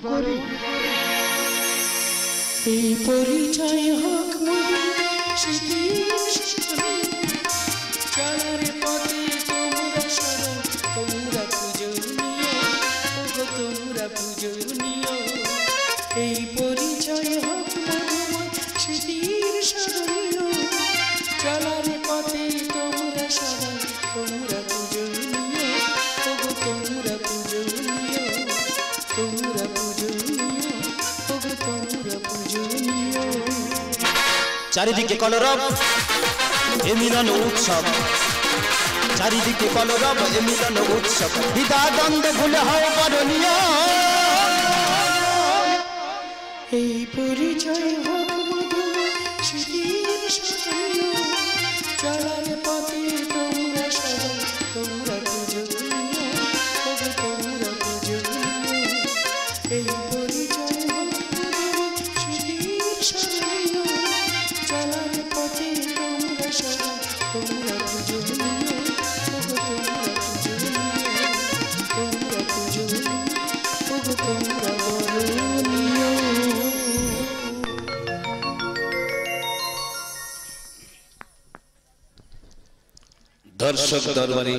করে এই পরিচয় হোক চলার পথে তোমরা স্মরণ তোমরা পূজনীয় তোমরা পূজনীয় এই পরিচয় হোক মধুময় স্মৃতির স্মরণীয় চলার পথে তোমরা স্মরণ তোমরা পূজনীয় তোমরা পূজনীয় তোমরা পূজনীয় তোমরা পূজনীয় চারিদিকে কলরব এ মিলন উৎসব চারিদিকে কলরব এ মিলন উৎসব দ্বিধা দ্বন্দ্ব ভুলে হয় বরণীয় এই পরিচয় হোক মধুময় স্মৃতির স্মরণীয় চলার পথে তোমরা স্মরণ তোমরা পূজনীয় তোমরা পূজনীয় এই পরিচয় হোক মধুময় স্মৃতির স্মরণীয় চলার পথে তোমরা স্মরণ তোমরা পূজনীয় তোমরা পূজনীয় তোমরা পূজনীয় তোমরা বরণীয়। দর্শক দরবারে